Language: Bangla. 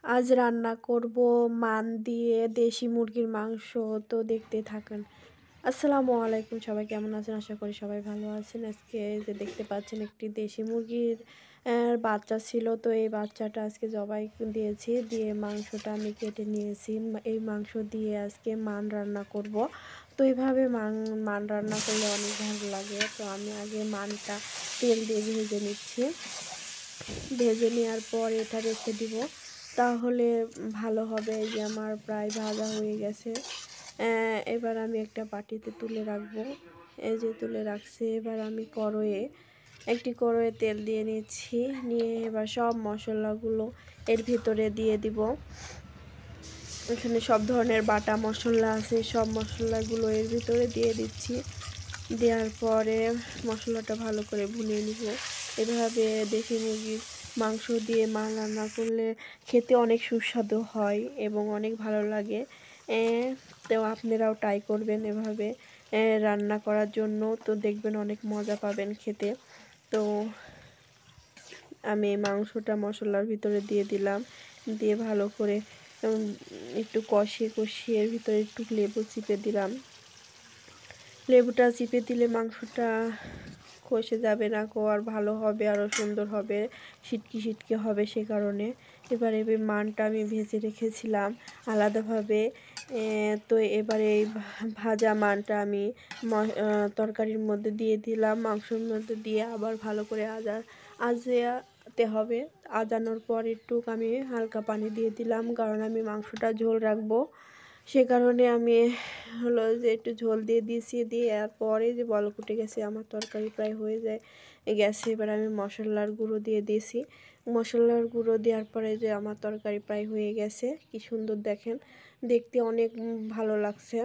আজ রান্না করব মান দিয়ে দেশি মুরগির মাংস। তো দেখতে থাকেন। আসসালামু আলাইকুম, সবাই কেমন আছেন? আশা করি সবাই ভালো আছেন। আজকে যে দেখতে পাচ্ছেন একটি দেশি মুরগির বাচ্চা ছিল। তো এই বাচ্চাটা আজকে জবাই দিয়েছি, দিয়ে মাংসটা আমি কেটে নিয়েছি। এই মাংস দিয়ে আজকে মান রান্না করব। তো এইভাবে মান রান্না করলে অনেক ভালো লাগে। তো আমি আগে মানটা তেল দিয়ে ভেজে নিচ্ছি। ভেজে নেওয়ার পর এটা রেখে দিব, তাহলে ভালো হবে। এই যে আমার প্রায় ভাজা হয়ে গেছে। এবার আমি একটা বাটিতে তুলে রাখবো। এই যে তুলে রাখছি। এবার আমি একটি কড়াইয়ে তেল দিয়ে নিচ্ছি। নিয়ে এবার সব মশলাগুলো এর ভিতরে দিয়ে দিব। এখানে সব ধরনের বাটা মশলা আছে, সব মশলাগুলো এর ভিতরে দিয়ে দিচ্ছি। দেওয়ার পরে মশলাটা ভালো করে ভুনিয়ে নিব। এভাবে দেশি মুরগির মাংস দিয়ে মান রান্না করলে খেতে অনেক সুস্বাদু হয় এবং অনেক ভালো লাগে। তো আপনারাও ট্রাই করবেন এভাবে রান্না করার জন্য। তো দেখবেন অনেক মজা পাবেন খেতে। তো আমি মাংসটা মশলার ভিতরে দিয়ে দিলাম। দিয়ে ভালো করে একটু কষিয়ে এর ভিতরে একটু লেবু চিপে দিলাম। লেবুটা চিপে দিলে মাংসটা খসে যাবে না, আর ভালো হবে, আরও সুন্দর হবে, সিটকি হবে। সে কারণে এবারে মানটা আমি ভেজে রেখেছিলাম আলাদাভাবে। তো এবারে এই ভাজা মানটা আমি তরকারির মধ্যে দিয়ে দিলাম, মাংসের মধ্যে দিয়ে আবার ভালো করে আজাতে হবে। আজানোর পর একটু আমি হালকা পানি দিয়ে দিলাম, কারণ আমি মাংসটা ঝোল রাখবো। সে কারণে আমি হলো যে একটু ঝোল দিয়ে দিয়েছি। দিয়ে এরপরে যে বলক উঠে গেছে, আমার তরকারি প্রায় হয়ে গেছে। এবার আমি মশলার গুঁড়ো দিয়ে দিয়েছি। মশলার গুঁড়ো দেওয়ার পরে যে আমার তরকারি প্রায় হয়ে গেছে। কি সুন্দর দেখেন, দেখতে অনেক ভালো লাগছে।